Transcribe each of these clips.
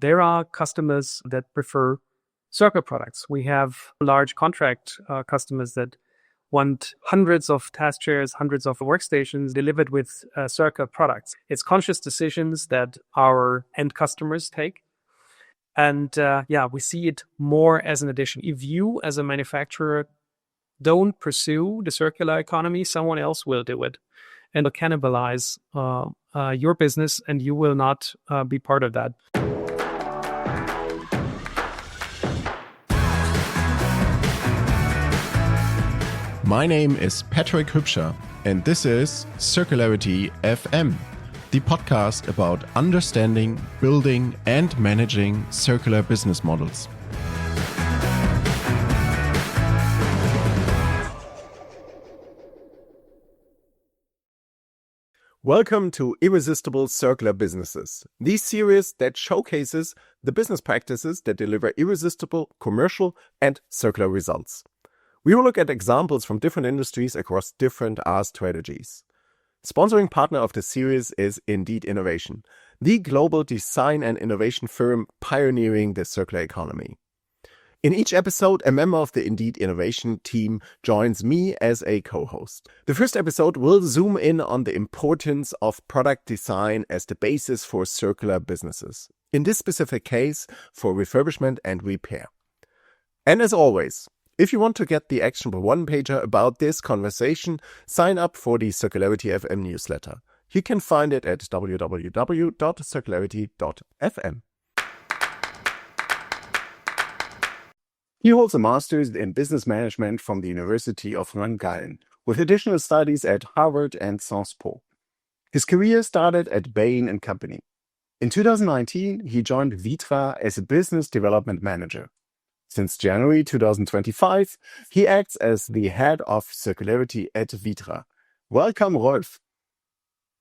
There are customers that prefer circular products. We have large contract customers that want hundreds of task chairs, hundreds of workstations delivered with circular products. It's conscious decisions that our end customers take. And we see it more as an addition. If you, as a manufacturer, don't pursue the circular economy, someone else will do it and will cannibalize your business, and you will not be part of that. My name is Patrick Hübscher, and this is Circularity FM, the podcast about understanding, building, and managing circular business models. Welcome to Irresistible Circular Businesses, the series that showcases the business practices that deliver irresistible commercial and circular results. We will look at examples from different industries across different R strategies. Sponsoring partner of the series is Indeed Innovation, the global design and innovation firm pioneering the circular economy. In each episode, a member of the Indeed Innovation team joins me as a co-host. The first episode will zoom in on the importance of product design as the basis for circular businesses. In this specific case, for refurbishment and repair. And as always, if you want to get the actionable one-pager about this conversation, sign up for the Circularity FM newsletter. You can find it at www.circularity.fm. He holds a master's in business management from the University of St. Gallen, with additional studies at Harvard and Sciences Po. His career started at Bain & Company. In 2019, he joined Vitra as a business development manager. Since January 2025, he acts as the head of Circularity at Vitra. Welcome, Rolf.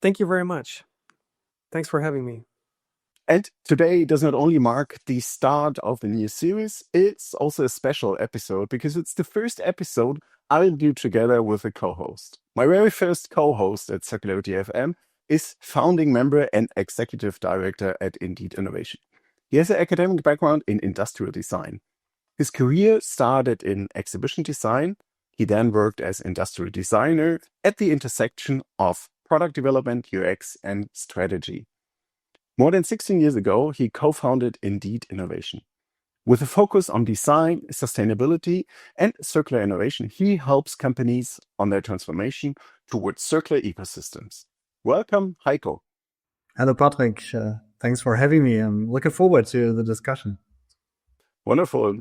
Thank you very much. Thanks for having me. And today does not only mark the start of the new series, it's also a special episode because it's the first episode I'll do together with a co-host. My very first co-host at Circularity FM is founding member and executive director at Indeed Innovation. He has an academic background in industrial design. His career started in exhibition design. He then worked as industrial designer at the intersection of product development, UX, and strategy. More than 16 years ago, he co-founded Indeed Innovation. With a focus on design, sustainability, and circular innovation, he helps companies on their transformation towards circular ecosystems. Welcome, Heiko. Hello, Patrick. Thanks for having me. I'm looking forward to the discussion. Wonderful.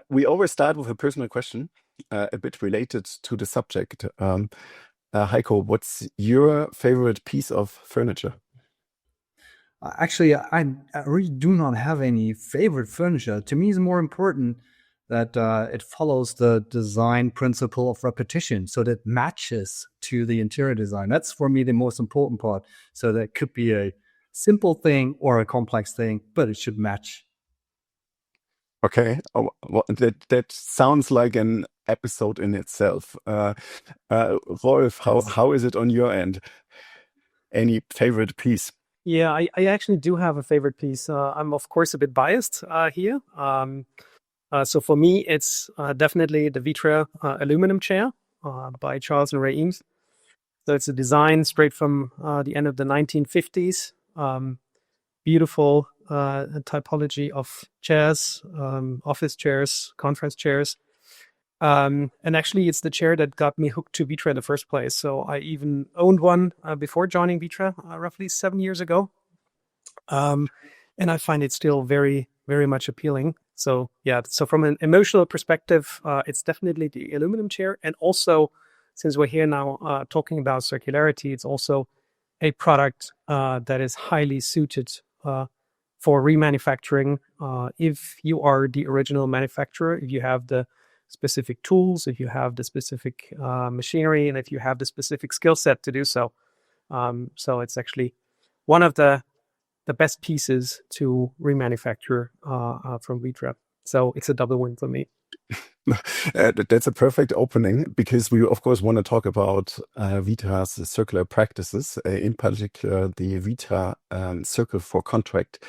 We always start with a personal question, a bit related to the subject. Heiko, what's your favorite piece of furniture? Actually, I really do not have any favorite furniture. To me, it's more important that it follows the design principle of repetition, so that it matches to the interior design. That's, for me, the most important part. So that could be a simple thing or a complex thing, but it should match. Okay, that sounds like an episode in itself. Rolf, how is it on your end? Any favorite piece? Yeah, I actually do have a favorite piece. I'm, of course, a bit biased here. So for me, it's definitely the Vitra aluminum chair by Charles and Ray Eames. So it's a design straight from the end of the 1950s. Beautiful typology of chairs, office chairs, conference chairs. And actually, it's the chair that got me hooked to Vitra in the first place. So I even owned one before joining Vitra roughly 7 years ago. And I find it still very, very much appealing. So yeah, so from an emotional perspective, it's definitely the aluminum chair. And also, since we're here now talking about circularity, it's also a product that is highly suited for remanufacturing. If you are the original manufacturer, if you have the specific tools, if you have the specific machinery, and if you have the specific skill set to do so. So it's actually one of the best pieces to remanufacture from Vitra. So it's a double win for me. That's a perfect opening because we, of course, want to talk about Vitra's circular practices, in particular the Vitra Circle for Contract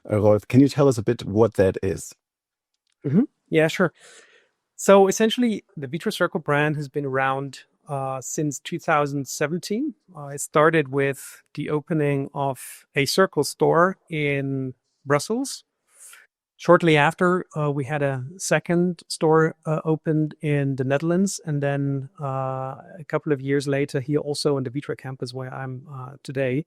Rolf, can you tell us a bit what that is? Yeah, sure. So essentially, the Vitra Circle brand has been around since 2017. It started with the opening of a Circle store in Brussels. Shortly after, we had a second store opened in the Netherlands. And then a couple of years later, here also in the Vitra campus where I'm today.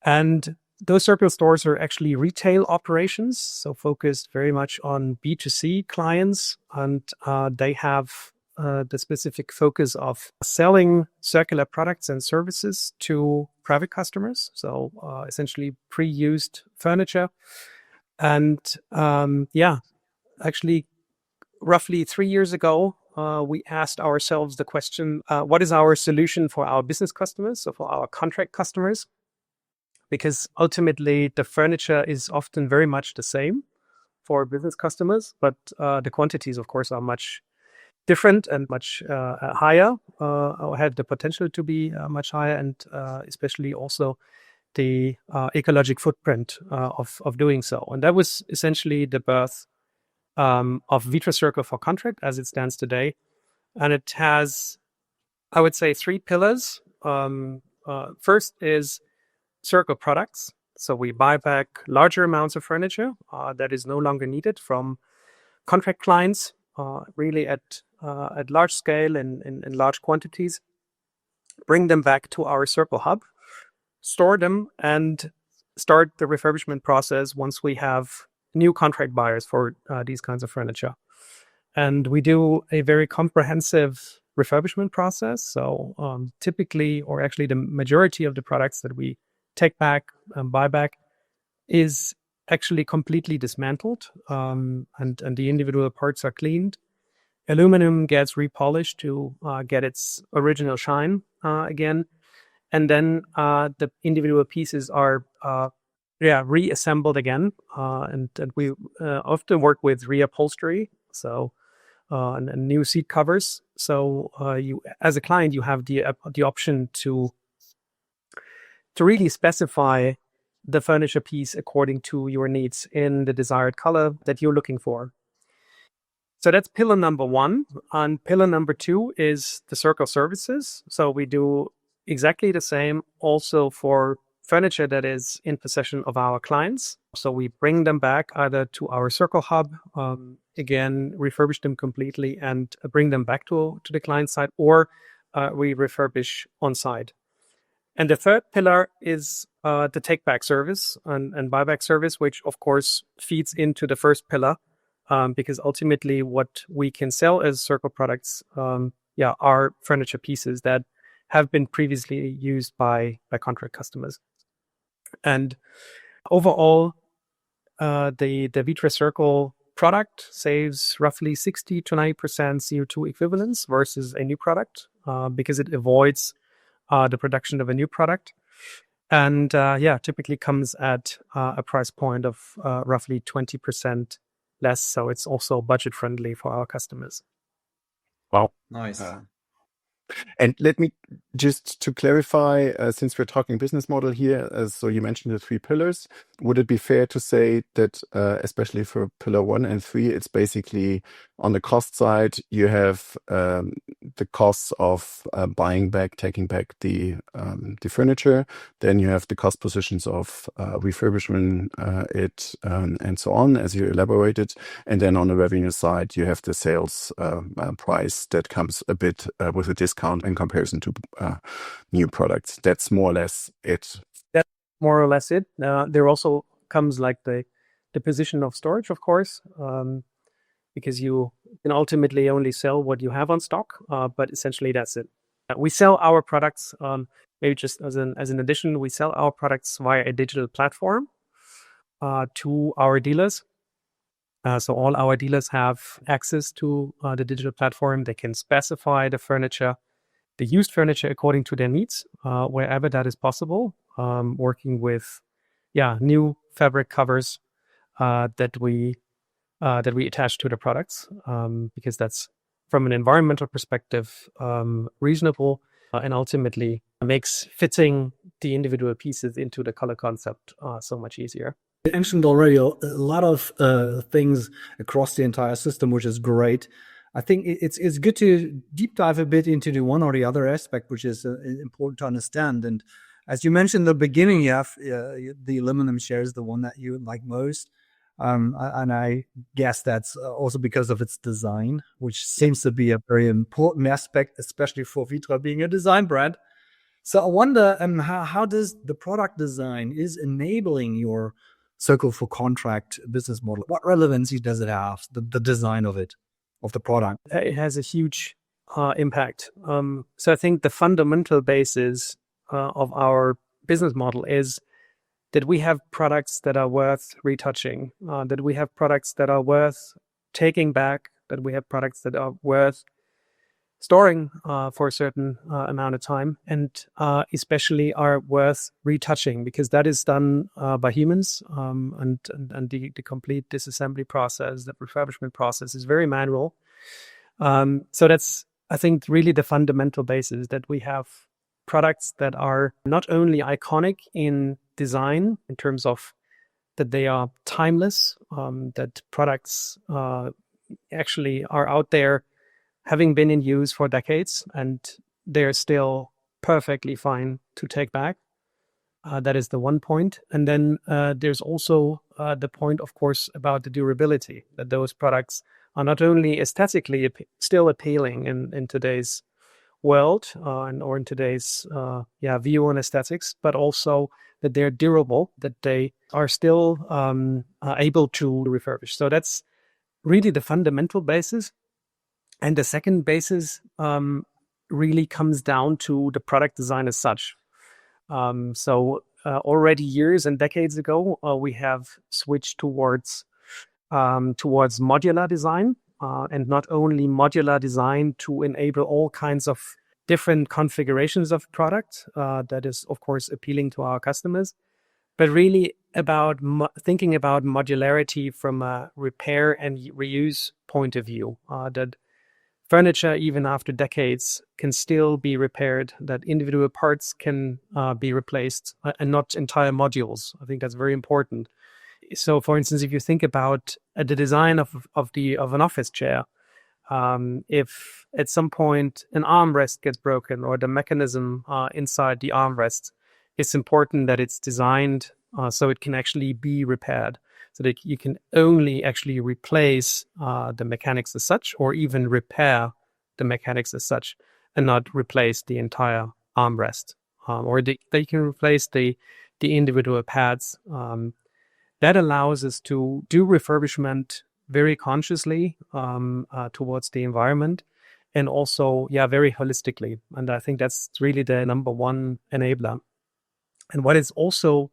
And those Circle stores are actually retail operations, so focused very much on B2C clients. And they have the specific focus of selling circular products and services to private customers. So essentially pre-used furniture. And actually, roughly 3 years ago, we asked ourselves the question, what is our solution for our business customers, so for our contract customers? Because ultimately, the furniture is often very much the same for business customers, but the quantities, of course, are much different and much higher, or have the potential to be much higher, and especially also the ecologic footprint of doing so. And that was essentially the birth of Vitra Circle for Contract as it stands today. And it has, I would say, 3 pillars. First is Circle products. So we buy back larger amounts of furniture that is no longer needed from contract clients, really at large scale and in large quantities, bring them back to our Circle hub, store them, and start the refurbishment process once we have new contract buyers for these kinds of furniture. And we do a very comprehensive refurbishment process. So typically, or actually the majority of the products that we take back and buy back is actually completely dismantled, and the individual parts are cleaned. Aluminum gets repolished to get its original shine again. And then the individual pieces are reassembled again. And we often work with Re-upholstery, so and new seat covers. So you, as a client, you have the option to really specify the furniture piece according to your needs in the desired color that you're looking for. So that's pillar number 1. And pillar number 2 is the Circle services. So we do exactly the same also for furniture that is in possession of our clients. So we bring them back either to our Circle hub, again, refurbish them completely and bring them back to the client side, or we refurbish on site. And the third pillar is the take-back service and buyback service, which of course feeds into the first pillar, because ultimately what we can sell as Circle products are furniture pieces that have been previously used by contract customers. And overall, the Vitra Circle product saves roughly 60 to 90% CO2 equivalents versus a new product, because it avoids the production of a new product, and typically comes at a price point of roughly 20% less. So it's also budget friendly for our customers. Wow, nice. And let me just to clarify, since we're talking business model here, so you mentioned the 3 pillars. Would it be fair to say that, especially for pillar 1 and 3, it's basically on the cost side, you have the costs of buying back, taking back the furniture. Then you have the cost positions of refurbishment, and so on, as you elaborated. And then on the revenue side, you have the sales price that comes a bit with a discount in comparison to new products. That's more or less it. That's more or less it. There also comes like the position of storage, of course, because you can ultimately only sell what you have on stock. But essentially, that's it. We sell our products. Maybe just as an addition, we sell our products via a digital platform to our dealers. So all our dealers have access to the digital platform. They can specify the furniture, the used furniture, according to their needs, wherever that is possible. Working with, new fabric covers that we attach to the products, because that's, from an environmental perspective, reasonable and ultimately makes fitting the individual pieces into the color concept so much easier. You mentioned already a lot of things across the entire system, which is great. I think it's good to deep dive a bit into the one or the other aspect, which is important to understand. And as you mentioned in the beginning, you have the aluminum share is the one that you like most. And I guess that's also because of its design, which seems to be a very important aspect, especially for Vitra being a design brand. So I wonder how does the product design is enabling your circle for contract business model? What relevancy does it have, the design of it, of the product? It has a huge impact. So I think the fundamental basis of our business model is that we have products that are worth retouching, that we have products that are worth taking back, that we have products that are worth storing for a certain amount of time, and especially are worth retouching, because that is done by humans, and the complete disassembly process, the refurbishment process is very manual. So that's, I think, really the fundamental basis, that we have products that are not only iconic in design in terms of that they are timeless, that products actually are out there having been in use for decades and they're still perfectly fine to take back. That is the one point. And then there's also the point, of course, about the durability, that those products are not only aesthetically still appealing in today's world or in today's view on aesthetics, but also that they're durable, that they are still able to refurbish. So that's really the fundamental basis. And the second basis really comes down to the product design as such. So already years and decades ago, we have switched towards modular design, and not only modular design to enable all kinds of different configurations of product. That is, of course, appealing to our customers, but really about thinking about modularity from a repair and reuse point of view, that furniture, even after decades, can still be repaired, that individual parts can be replaced and not entire modules. I think that's very important. So, for instance, if you think about the design of an office chair, if at some point an armrest gets broken or the mechanism inside the armrest, it's important that it's designed so it can actually be repaired, so that you can only actually replace the mechanics as such, or even repair the mechanics as such, and not replace the entire armrest, or they can replace the individual pads. That allows us to do refurbishment very consciously towards the environment, and also, very holistically. And I think that's really the number one enabler. And what is also,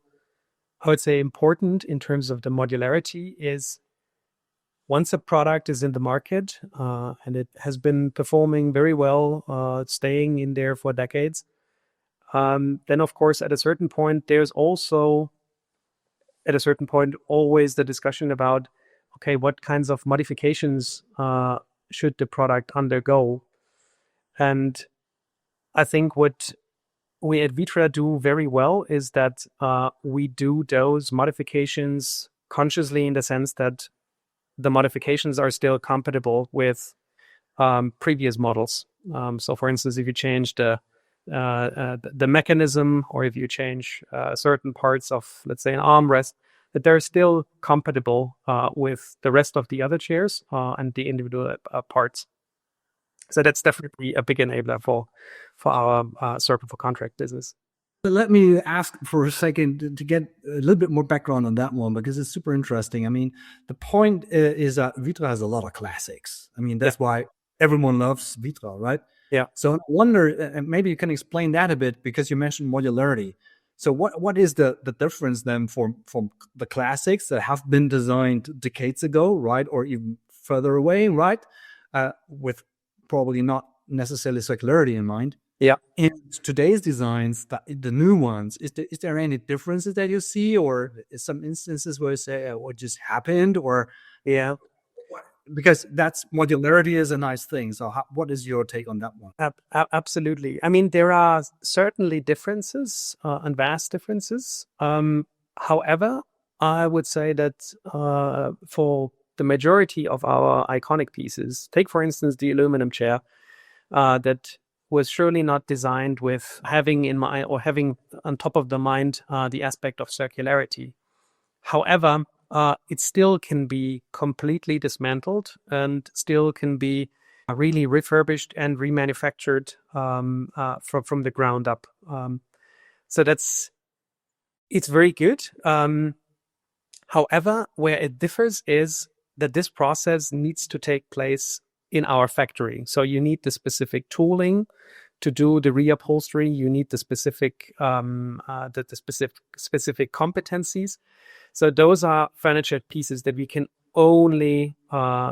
I would say, important in terms of the modularity is, once a product is in the market and it has been performing very well, staying in there for decades, then of course at a certain point there's also always the discussion about, okay, what kinds of modifications should the product undergo? And I think what we at Vitra do very well is that we do those modifications consciously, in the sense that the modifications are still compatible with previous models. So, for instance, if you change the mechanism, or if you change certain parts of, let's say, an armrest, that they're still compatible with the rest of the other chairs and the individual parts. So that's definitely a big enabler for our Circle for Contract business. Let me ask for a second to get a little bit more background on that one, because it's super interesting. I mean, the point is that Vitra has a lot of classics. I mean, that's why everyone loves Vitra, right? Yeah. So I wonder, maybe you can explain that a bit, because you mentioned modularity. So what is the difference then from the classics that have been designed decades ago, right? Or even further away, right? With probably not necessarily circularity in mind. Yeah. In today's designs, the new ones, is there any differences that you see, or some instances where you say what just happened, or Because that's modularity is a nice thing. So what is your take on that one? Absolutely. I mean, there are certainly differences and vast differences. However, I would say that for the majority of our iconic pieces, take for instance the aluminum chair, that was surely not designed with having in mind or having on top of the mind the aspect of circularity. However, it still can be completely dismantled and still can be really refurbished and remanufactured from the ground up. So it's very good. However, where it differs is that this process needs to take place in our factory. So you need the specific tooling to do the reupholstery. You need the specific specific competencies. So those are furniture pieces that we can only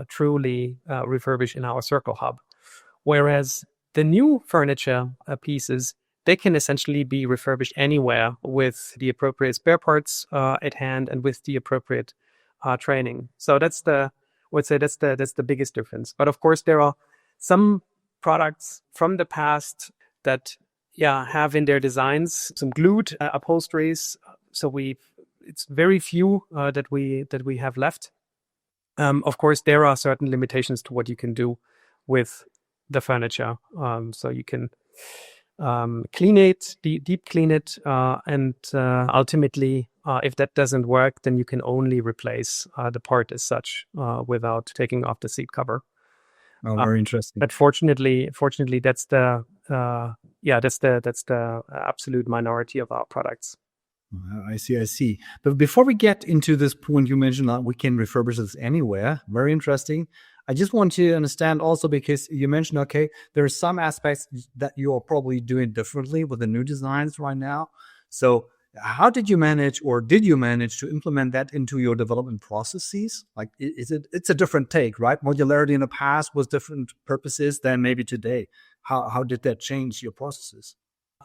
truly refurbish in our Circle Hub. Whereas the new furniture pieces, they can essentially be refurbished anywhere with the appropriate spare parts at hand and with the appropriate training. So that's I would say that's the biggest difference. But of course, there are some products from the past that have in their designs some glued upholsteries. So it's very few that we have left. Of course, there are certain limitations to what you can do with the furniture. So you can clean it, deep clean it, and ultimately, if that doesn't work, then you can only replace the part as such without taking off the seat cover. Oh, very interesting. But fortunately, that's the absolute minority of our products. I see. But before we get into this point, you mentioned that we can refurbish this anywhere. Very interesting. I just want to understand also, because you mentioned, okay, there are some aspects that you are probably doing differently with the new designs right now. So how did you manage to implement that into your development processes? Like, it's a different take, right? Modularity in the past was different purposes than maybe today. How did that change your processes?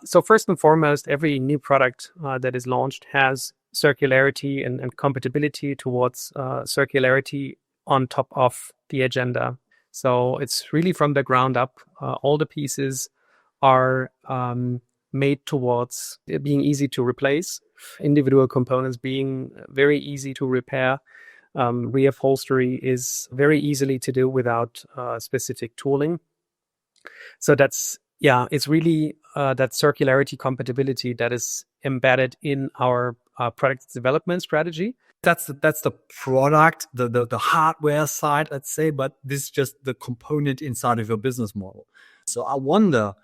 So first and foremost, every new product that is launched has circularity and compatibility towards circularity on top of the agenda. So it's really from the ground up. All the pieces are made towards being easy to replace, individual components being very easy to repair. Reupholstery is very easily to do without specific tooling. So it's really that circularity compatibility that is embedded in our product development strategy. That's the product, the hardware side, let's say, but this is just the component inside of your business model. So I wonder,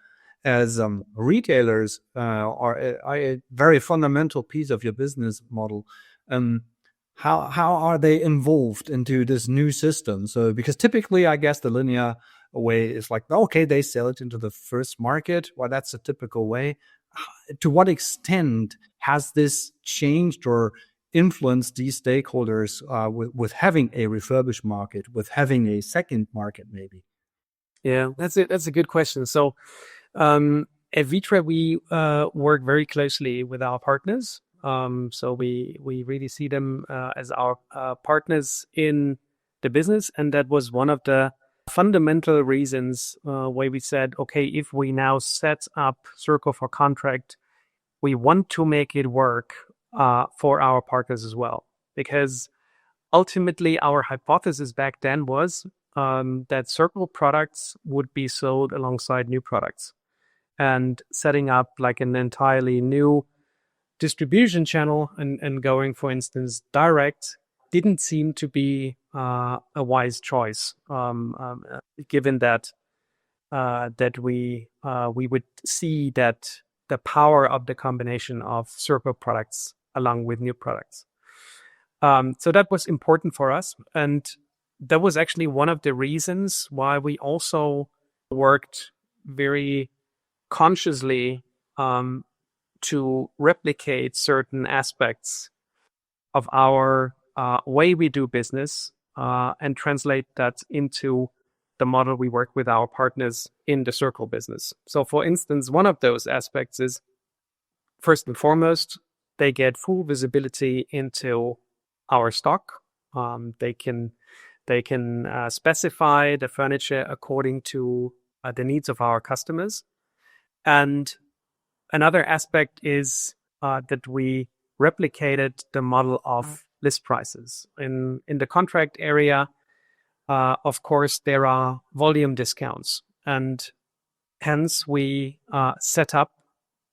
as retailers are a very fundamental piece of your business model, how are they involved into this new system? So because typically, I guess the linear way is like, okay, they sell it into the first market. Well, that's a typical way. To what extent has this changed or influenced these stakeholders with having a refurbished market, with having a second market, maybe? Yeah, that's it. That's a good question. So at Vitra, we work very closely with our partners. So we really see them as our partners in the business, and that was one of the fundamental reasons why we said, okay, if we now set up Circle for contract, we want to make it work for our partners as well. Because ultimately, our hypothesis back then was that Circle products would be sold alongside new products. And setting up like an entirely new distribution channel and going, for instance, direct didn't seem to be a wise choice, given that we would see that the power of the combination of Circle products along with new products. So that was important for us, and that was actually one of the reasons why we also worked very consciously to replicate certain aspects of our way we do business and translate that into the model we work with our partners in the Circle business. So for instance, one of those aspects is, first and foremost, they get full visibility into our stock. They can They can specify the furniture according to the needs of our customers. And another aspect is that we replicated the model of list prices. In the contract area, of course, there are volume discounts. And hence, we set up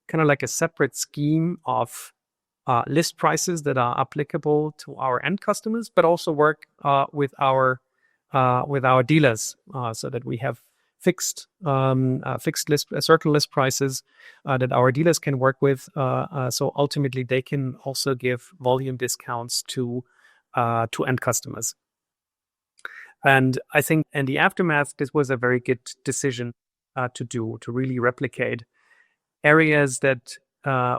kind of like a separate scheme of list prices that are applicable to our end customers, but also work with our dealers so that we have fixed circle list prices that our dealers can work with. So ultimately, they can also give volume discounts to end customers. And I think in the aftermath, this was a very good decision to really replicate areas that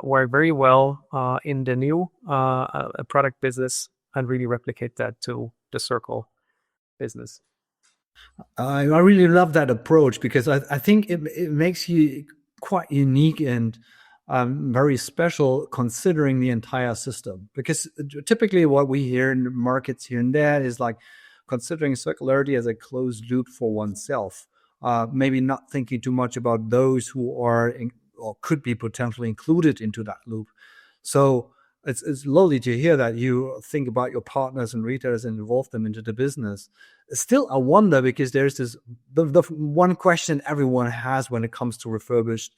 work very well in the new product business and really replicate that to the circle business. I really love that approach because I think it makes you quite unique and very special considering the entire system. Because typically what we hear in the markets here and there is like considering circularity as a closed loop for oneself, maybe not thinking too much about those who are or could be potentially included into that loop. So it's lovely to hear that you think about your partners and retailers and involve them into the business. Still, I wonder because there's the one question everyone has when it comes to refurbished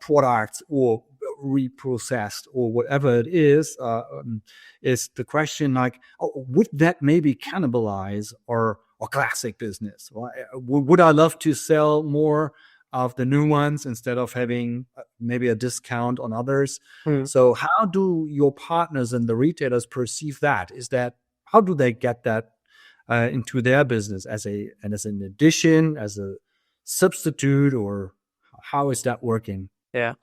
products or reprocessed or whatever it is the question like, would that maybe cannibalize or classic business? Would I love to sell more of the new ones instead of having maybe a discount on others? So how do your partners and the retailers perceive that? How do they get that into their business as an addition, as a substitute, or how is that working? Yeah.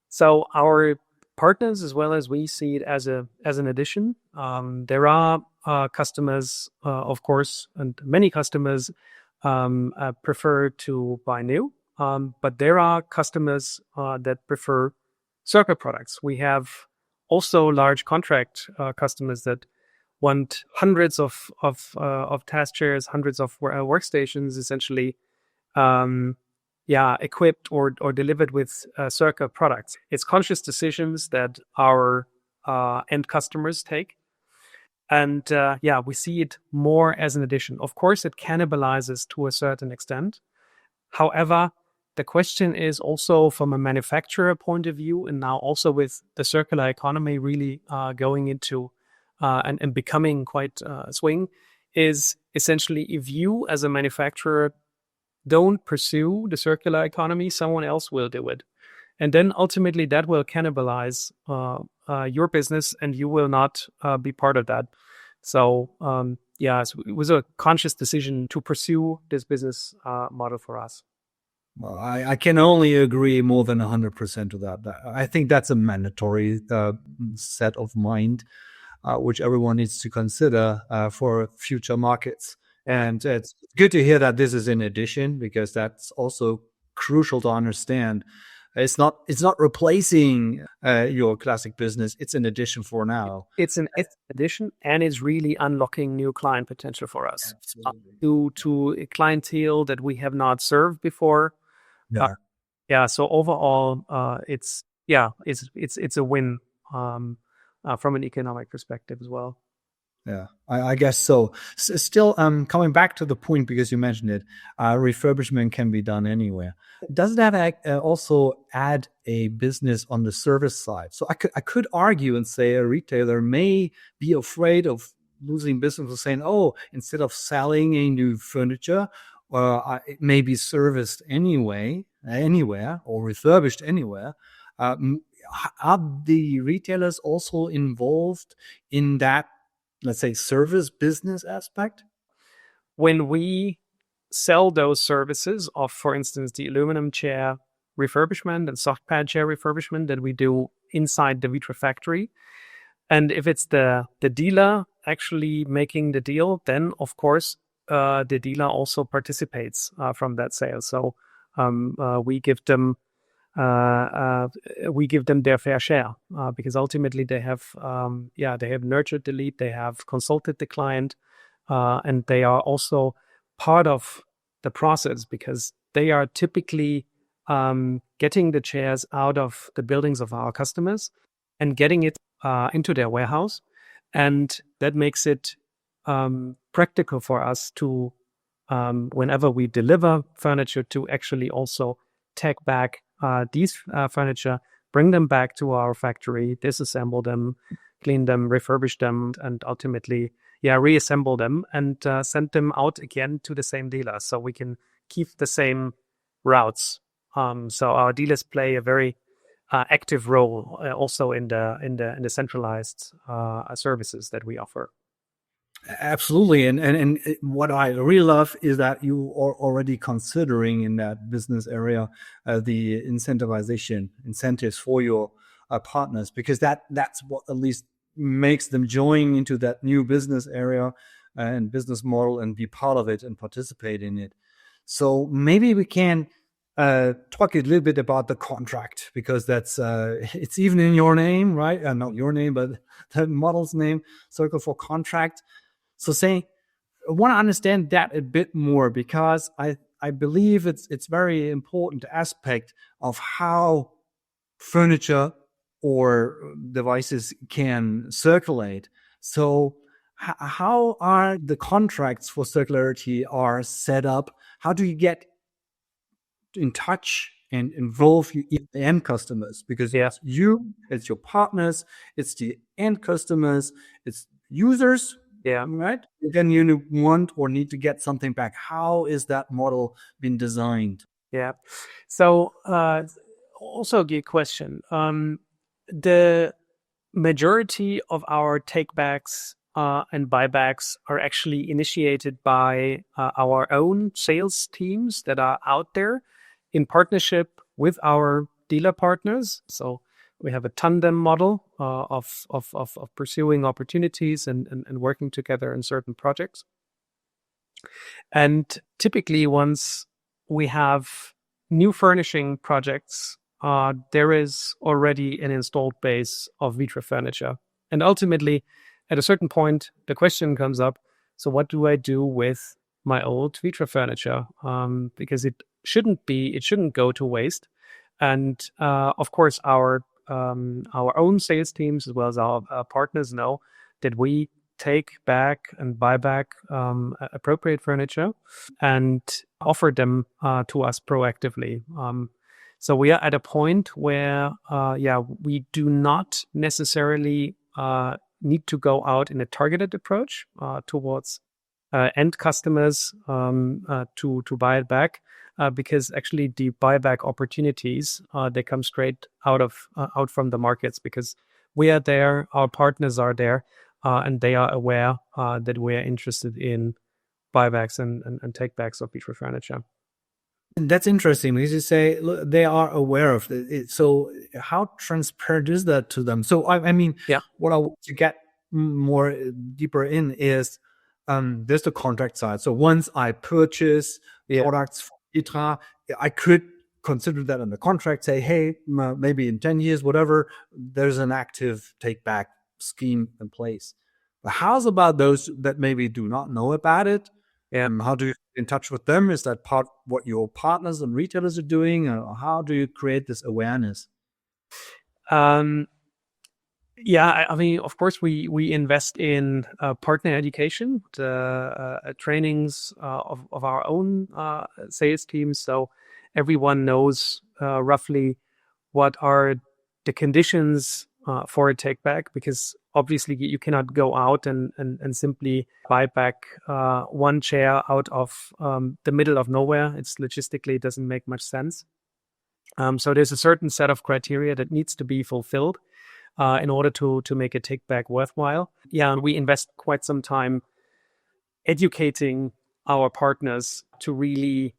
So our partners, as well as we see it as an addition. There are customers, of course, and many customers prefer to buy new. But there are customers that prefer circle products. We have also large contract customers that want hundreds of task chairs, hundreds of workstations, essentially, equipped or delivered with circle products. It's conscious decisions that our end customers take. And we see it more as an addition. Of course, it cannibalizes to a certain extent. However, the question is also from a manufacturer point of view, and now also with the circular economy really going into and becoming quite a swing, is essentially if you as a manufacturer don't pursue the circular economy, someone else will do it. And then ultimately that will cannibalize your business and you will not be part of that. So it was a conscious decision to pursue this business model for us. Well, I can only agree more than 100% to that. I think that's a mandatory set of mind, which everyone needs to consider for future markets. And it's good to hear that this is in addition, because that's also crucial to understand. It's not replacing your classic business. It's an addition for now. It's an addition, and it's really unlocking new client potential for us to a clientele that we have not served before. So overall, it's a win from an economic perspective as well. Yeah, I guess so. Still, coming back to the point, because you mentioned it, refurbishment can be done anywhere. Does that also add a business on the service side? So I could argue and say a retailer may be afraid of losing business of saying, oh, instead of selling a new furniture, it may be serviced anywhere, or refurbished anywhere. Are the retailers also involved in that, let's say, service business aspect? When we sell those services of, for instance, the aluminum chair refurbishment and soft pad chair refurbishment that we do inside the Vitra factory, and if it's the dealer actually making the deal, then of course the dealer also participates from that sale. So we give them their fair share because ultimately they have nurtured the lead, they have consulted the client, and they are also part of the process because they are typically getting the chairs out of the buildings of our customers and getting it into their warehouse. And that makes it practical for us to, whenever we deliver furniture, to actually also take back these furniture, bring them back to our factory, disassemble them, clean them, refurbish them, and ultimately, reassemble them and send them out again to the same dealer, so we can keep the same routes. So our dealers play a very active role also in the centralized services that we offer. Absolutely. And what I really love is that you are already considering in that business area the incentives for your partners, because that's what at least makes them join into that new business area and business model and be part of it and participate in it. So maybe we can talk a little bit about the contract, because that's it's even in your name, right? Not your name, but the model's name, Circle for Contract. So I want to understand that a bit more, because I believe it's very important aspect of how furniture or devices can circulate. So how are the contracts for circularity are set up? How do you get in touch and involve the end customers? Because it's you, it's your partners, it's the end customers, it's users. Right. Then you want or need to get something back. How is that model been designed? So also a good question. The majority of our takebacks and buybacks are actually initiated by our own sales teams that are out there in partnership with our dealer partners. So we have a tandem model of pursuing opportunities and working together in certain projects. And typically, once we have new furnishing projects, there is already an installed base of Vitra furniture. And ultimately, at a certain point, the question comes up, so what do I do with my old Vitra furniture? Because it shouldn't go to waste. And of course, our own sales teams as well as our partners know that we take back and buy back appropriate furniture and offer them to us proactively. So we are at a point where, we do not necessarily need to go out in a targeted approach towards end customers to buy it back. Because actually the buyback opportunities they come straight out from the markets, because we are there, our partners are there, and they are aware that we are interested in buybacks and takebacks of Vitra furniture. That's interesting, because you say they are aware of it. So how transparent is that to them? So I mean, what I want to get more deeper in is there's the contract side. So once I purchase products from Vitra, I could consider that in the contract, say, hey, maybe in 10 years, whatever, there's an active take back scheme in place. But how's about those that maybe do not know about it? How do you get in touch with them? Is that part what your partners and retailers are doing? How do you create this awareness? I mean, of course, we invest in partner education, trainings of our own sales teams, so everyone knows roughly what are the conditions for a take back, because obviously you cannot go out and simply buy back one chair out of the middle of nowhere. It's logistically, it doesn't make much sense. So there's a certain set of criteria that needs to be fulfilled in order to make a take back worthwhile. And we invest quite some time educating our partners to really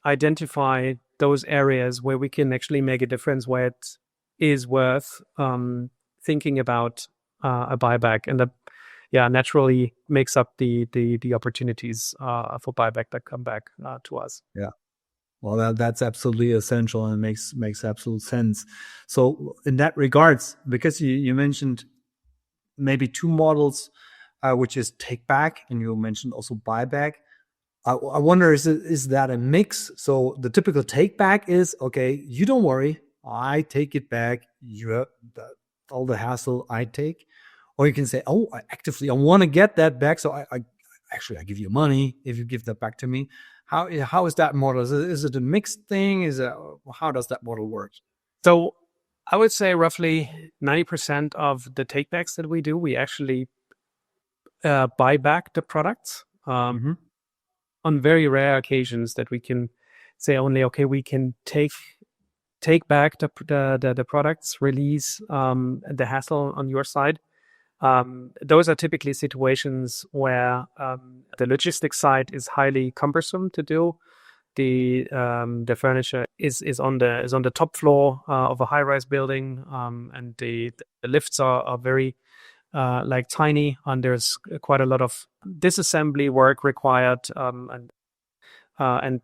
identify those areas where we can actually make a difference, where it is worth thinking about a buyback, and that naturally makes up the opportunities for buyback that come back to us. Well, that's absolutely essential and makes absolute sense. So in that regards, because you mentioned maybe two models which is take back, and you mentioned also buyback. I wonder, is that a mix? So the typical take back is, okay, you don't worry, I take it back. All the hassle I take. Or you can say, oh, I want to get that back. So I give you money if you give that back to me. How is that model? Is it a mixed thing? How does that model work? So I would say roughly 90% of the takebacks that we do, we actually buy back the products. On very rare occasions that we can say only, okay, we can take back the products, release the hassle on your side. Those are typically situations where the logistics side is highly cumbersome to do. The furniture is on the top floor of a high-rise building, and the lifts are very tiny, and there's quite a lot of disassembly work required, and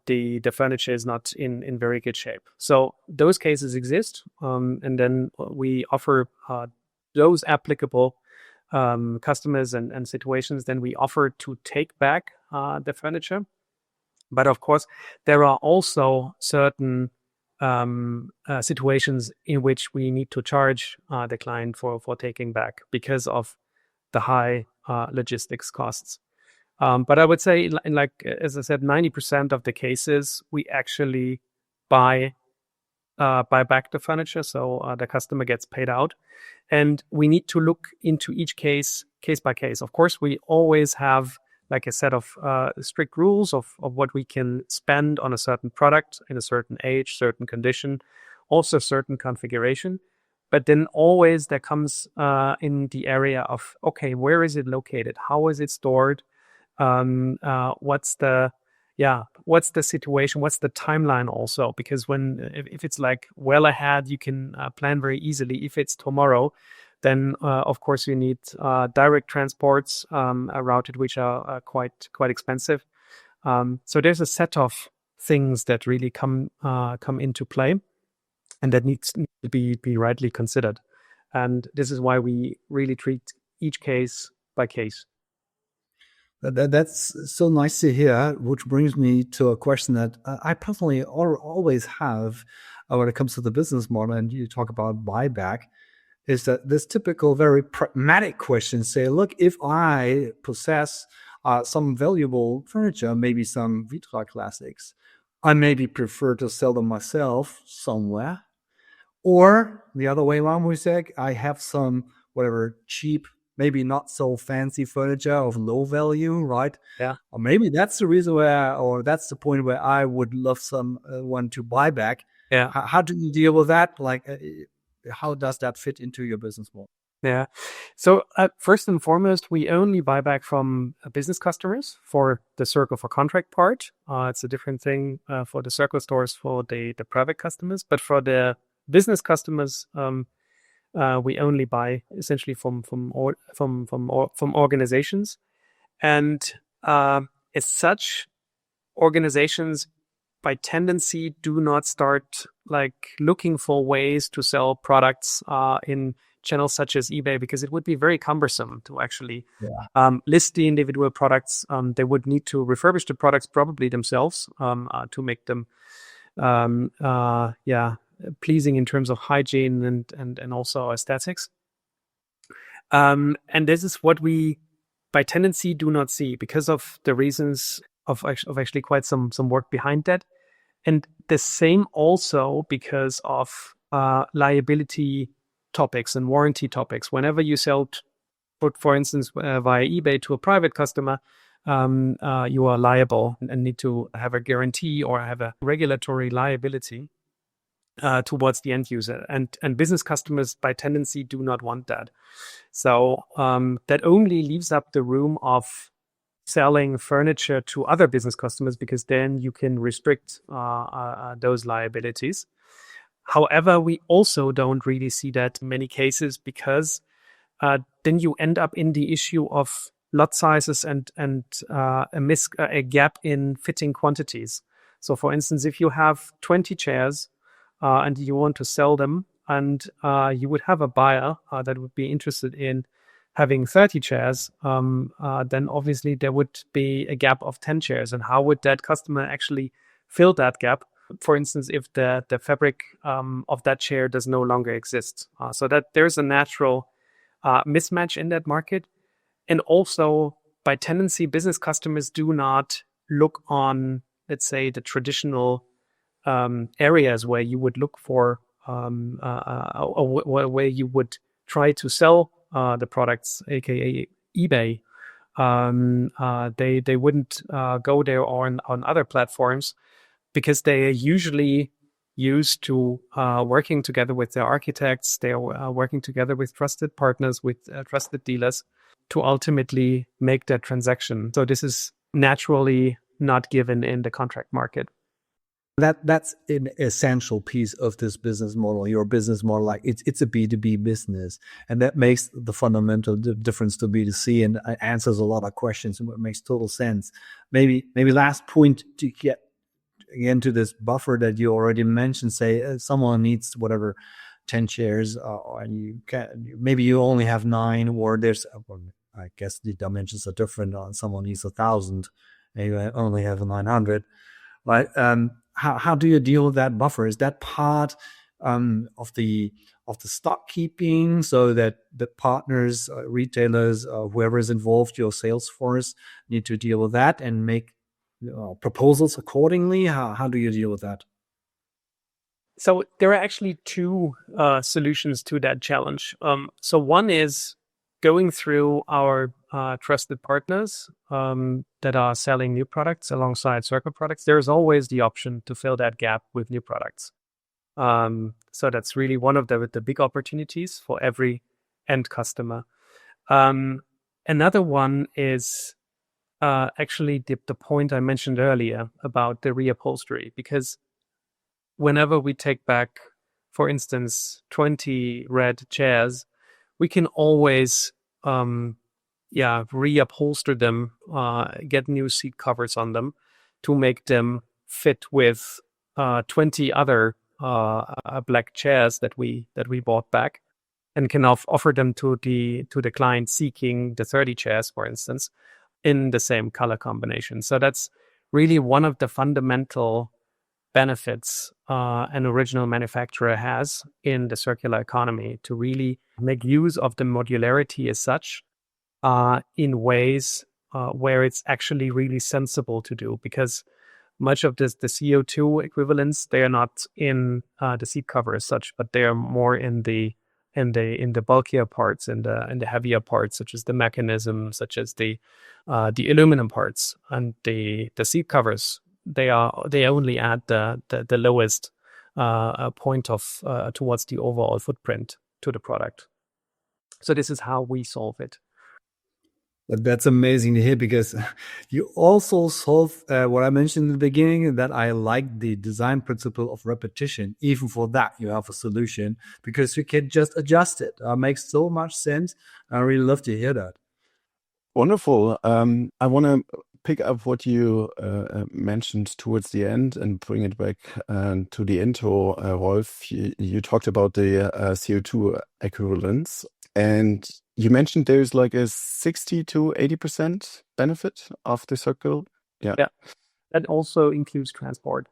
the furniture is not in very good shape. So those cases exist, and then we offer those applicable customers and situations. Then we offer to take back the furniture. But of course, there are also certain situations in which we need to charge the client for taking back because of the high logistics costs. But I would say, as I said, 90% of the cases we actually buy back the furniture, so the customer gets paid out, and we need to look into each case by case. Of course, we always have like a set of strict rules of what we can spend on a certain product in a certain age, certain condition, also certain configuration. But then always there comes in the area of, okay, where is it located? How is it stored? What's the situation? What's the timeline also? Because if it's like well ahead, you can plan very easily. If it's tomorrow, then of course you need direct transports routed, which are quite expensive. So there's a set of things that really come into play, and that needs to be rightly considered. And this is why we really treat each case by case. That's so nice to hear, which brings me to a question that I personally always have when it comes to the business model, and you talk about buyback, is that this typical very pragmatic question, say, look, if I possess some valuable furniture, maybe some Vitra classics, I maybe prefer to sell them myself somewhere. Or the other way around, we say, I have some whatever cheap, maybe not so fancy furniture of low value, right? Yeah. Or maybe that's the reason that's the point where I would love someone to buy back. Yeah. How do you deal with that? Like, how does that fit into your business model? Yeah. So first and foremost, we only buy back from business customers for the Circle for Contract part. It's a different thing for the Circle stores for the private customers, but for the business customers, we only buy essentially from organizations, and as such, organizations by tendency do not start like looking for ways to sell products in channels such as eBay, because it would be very cumbersome to actually list the individual products. They would need to refurbish the products probably themselves to make them pleasing in terms of hygiene and also aesthetics. And this is what we by tendency do not see because of the reasons of actually quite some work behind that. And the same also because of liability topics and warranty topics. Whenever you sell, for instance, via eBay to a private customer, you are liable and need to have a guarantee or have a regulatory liability towards the end user, and business customers by tendency do not want that. So that only leaves up the room of selling furniture to other business customers, because then you can restrict those liabilities. However, we also don't really see that in many cases, because then you end up in the issue of lot sizes and a gap in fitting quantities. So for instance, if you have 20 chairs and you want to sell them, and you would have a buyer that would be interested in having 30 chairs, then obviously there would be a gap of 10 chairs. And how would that customer actually fill that gap? For instance, if the fabric of that chair does no longer exist. So that there's a natural mismatch in that market. And also, by tendency, business customers do not look on, let's say, the traditional areas where you would look for, or where you would try to sell the products, aka eBay. They wouldn't go there on other platforms because they are usually used to working together with their architects. They are working together with trusted partners, with trusted dealers to ultimately make that transaction. So this is naturally not given in the contract market. That's an essential piece of this business model. Your business model, like it's a B2B business, and that makes the fundamental difference to B2C, and answers a lot of questions, and it makes total sense. Maybe last point to get again to this buffer that you already mentioned. Say someone needs whatever 10 chairs, and maybe you only have 9, or there's I guess the dimensions are different. Someone needs 1,000, and you only have 900. Right? How do you deal with that buffer? Is that part of the stock keeping, so that the partners, retailers, whoever is involved, your sales force, need to deal with that and make proposals accordingly? How do you deal with that? So there are actually two solutions to that challenge. So one is going through our trusted partners that are selling new products alongside Circle products. There's always the option to fill that gap with new products. So that's really one of the big opportunities for every end customer. Another one is actually the point I mentioned earlier about the reupholstery, because whenever we take back, for instance, 20 red chairs, we can always reupholster them, get new seat covers on them to make them fit with 20 other black chairs that we bought back, and can offer them to the client seeking the 30 chairs, for instance, in the same color combination. So that's really one of the fundamental benefits an original manufacturer has in the circular economy, to really make use of the modularity as such in ways where it's actually really sensible to do, because much of this, the CO2 equivalents, they are not in the seat cover as such, but they are more in the bulkier parts, in the heavier parts, such as the mechanism, such as the aluminum parts, and the seat covers. They only add the lowest point of towards the overall footprint to the product. So this is how we solve it. But that's amazing to hear, because you also solve what I mentioned in the beginning, that I like the design principle of repetition. Even for that, you have a solution, because you can just adjust it. Makes so much sense. I really love to hear that. Wonderful. I want to pick up what you mentioned towards the end and bring it back to the intro, Rolf. You talked about the CO2 equivalents, and you mentioned there's like a 60 to 80% benefit of the circle. Yeah. That also includes transport.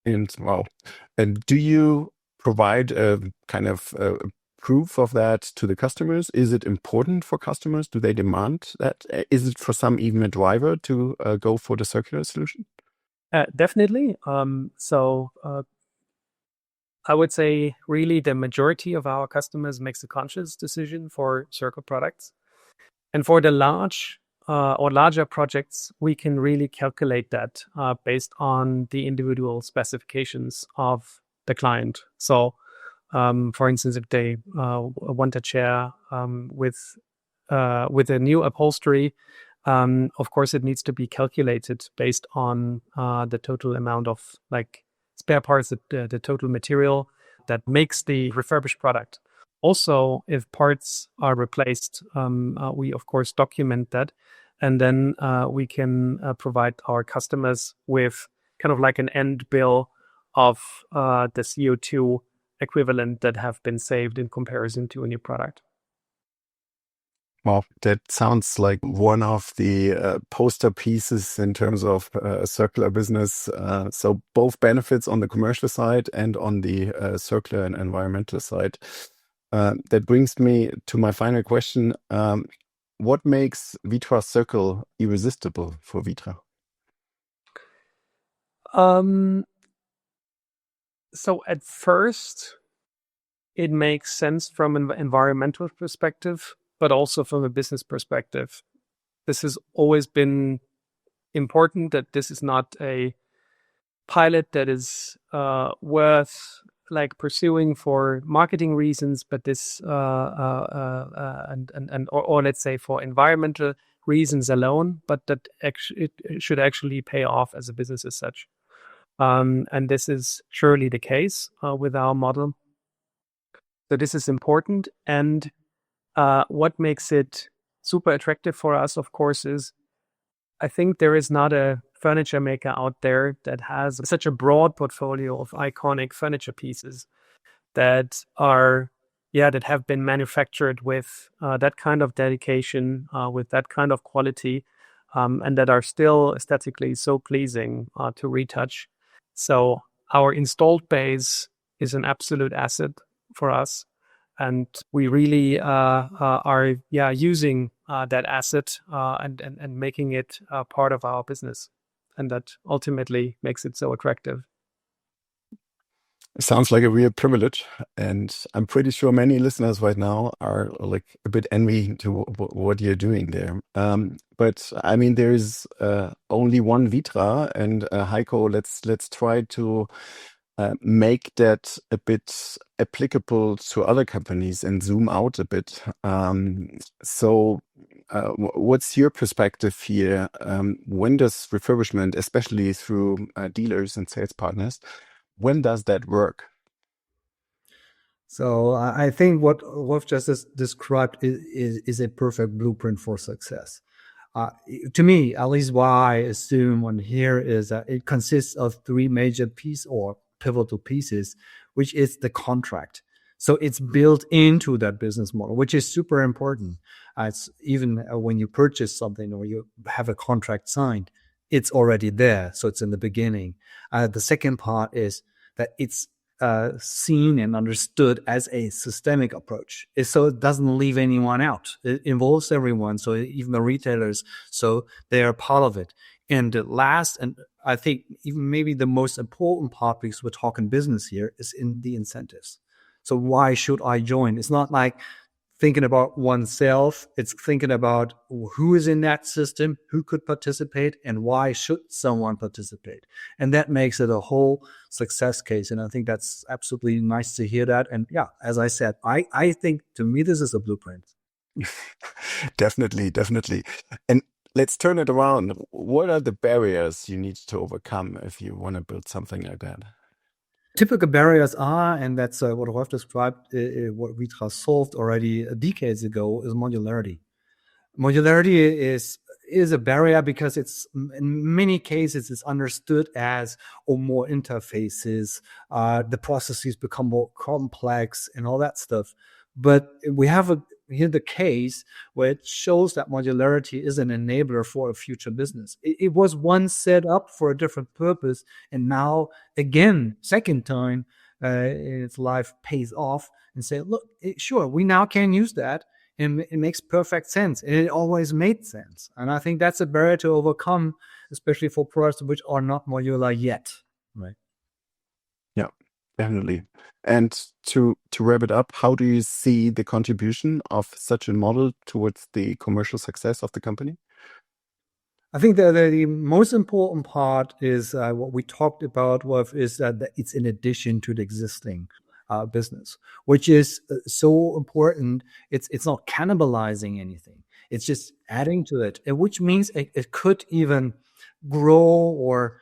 And wow. And do you provide a kind of proof of that to the customers? Is it important for customers? Do they demand that? Is it for some even a driver to go for the circular solution? Definitely. So I would say really the majority of our customers makes a conscious decision for circle products. And for the large or larger projects, we can really calculate that based on the individual specifications of the client. So for instance, if they want a chair with a new upholstery, of course, it needs to be calculated based on the total amount of spare parts, the total material that makes the refurbished product. Also, if parts are replaced, we of course document that, and then we can provide our customers with kind of like an end bill of the CO2 equivalent that have been saved in comparison to a new product. Well, that sounds like one of the poster pieces in terms of circular business. So both benefits on the commercial side and on the circular and environmental side. That brings me to my final question. What makes Vitra Circle irresistible for Vitra? So at first, it makes sense from an environmental perspective, but also from a business perspective. This has always been important, that this is not a pilot that is worth like pursuing for marketing reasons, but this or let's say for environmental reasons alone, but that it should actually pay off as a business as such. And this is surely the case with our model. So this is important. And what makes it super attractive for us, of course, is I think there is not a furniture maker out there that has such a broad portfolio of iconic furniture pieces that are, that have been manufactured with that kind of dedication, with that kind of quality, and that are still aesthetically so pleasing to retouch. So our installed base is an absolute asset for us. And we really are using that asset and making it part of our business. And that ultimately makes it so attractive. It sounds like a real privilege, and I'm pretty sure many listeners right now are like a bit envy to what you're doing there. But I mean, there is only one Vitra, and Heiko, let's try to make that a bit applicable to other companies and zoom out a bit. So, what's your perspective here? When does refurbishment, especially through dealers and sales partners, when does that work? So I think what Wolf just described is a perfect blueprint for success. To me, at least what I assume on here is that it consists of three major pieces or pivotal pieces, which is the contract. So it's built into that business model, which is super important. It's even when you purchase something or you have a contract signed, it's already there. So it's in the beginning. The second part is that it's seen and understood as a systemic approach. So it doesn't leave anyone out. It involves everyone. So even the retailers, so they are part of it. And the last, and I think even maybe the most important part, because we're talking business here, is in the incentives. So why should I join? It's not like thinking about oneself. It's thinking about who is in that system, who could participate, and why should someone participate. And that makes it a whole success case. And I think that's absolutely nice to hear that. And yeah, as I said, I think to me, this is a blueprint. Definitely, definitely. And let's turn it around. What are the barriers you need to overcome if you want to build something like that? Typical barriers are, and that's what Rolf described, what Vitra solved already decades ago, is modularity. Modularity is a barrier because it's in many cases it's understood as more interfaces. The processes become more complex and all that stuff. But we have here the case where it shows that modularity is an enabler for a future business. It was once set up for a different purpose, and now again, second time in its life pays off and say, look, sure, we now can use that. And it makes perfect sense. And it always made sense. And I think that's a barrier to overcome, especially for products which are not modular yet. Right. Yeah, definitely. And to wrap it up, how do you see the contribution of such a model towards the commercial success of the company? I think the most important part is what we talked about is that it's in addition to the existing business, which is so important. It's not cannibalizing anything. It's just adding to it, which means it could even grow or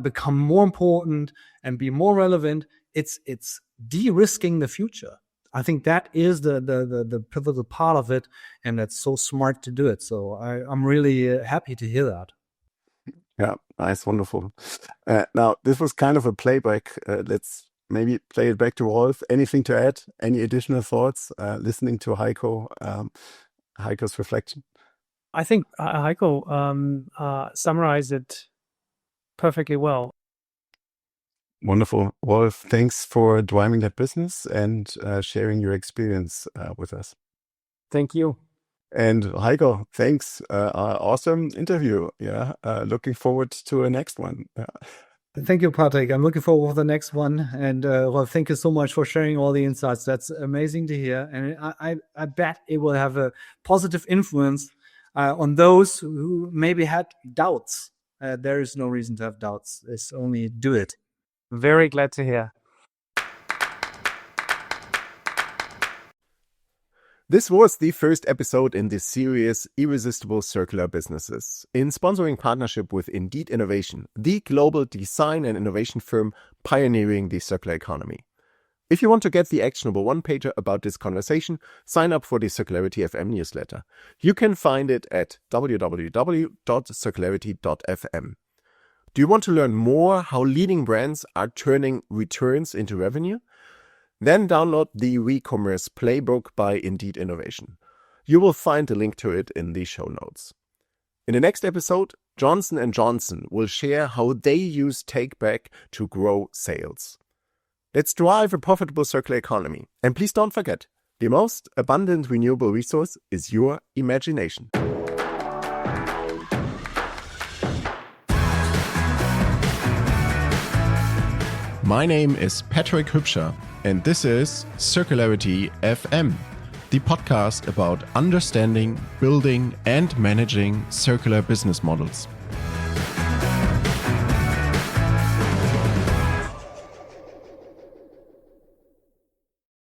become more important and be more relevant. It's de-risking the future. I think that is the pivotal part of it, and that's so smart to do it. So I'm really happy to hear that. Yeah, nice, wonderful. Now, this was kind of a playback. Let's maybe play it back to Rolf. Anything to add? Any additional thoughts? Listening to Heiko, Heiko's reflection? I think Heiko summarized it perfectly well. Wonderful. Rolf, thanks for driving that business and sharing your experience with us. Thank you. And Heiko, thanks. Awesome interview. Yeah. Looking forward to a next one. Thank you, Patrick. I'm looking forward to the next one. And Rolf, thank you so much for sharing all the insights. That's amazing to hear. And I bet it will have a positive influence on those who maybe had doubts. There is no reason to have doubts. It's only do it. Very glad to hear. This was the first episode in this series, Irresistible Circular Businesses, in sponsoring partnership with Indeed Innovation, the global design and innovation firm pioneering the circular economy. If you want to get the actionable one-pager about this conversation, sign up for the Circularity FM newsletter. You can find it at www.circularity.fm. Do you want to learn more how leading brands are turning returns into revenue? Then download the Recommerce playbook by Indeed Innovation. You will find a link to it in the show notes. In the next episode, Johnson & Johnson will share how they use Take-Back to grow sales. Let's drive a profitable circular economy. And please don't forget, the most abundant renewable resource is your imagination. My name is Patrick Hübscher, and this is Circularity FM, the podcast about understanding, building, and managing circular business models.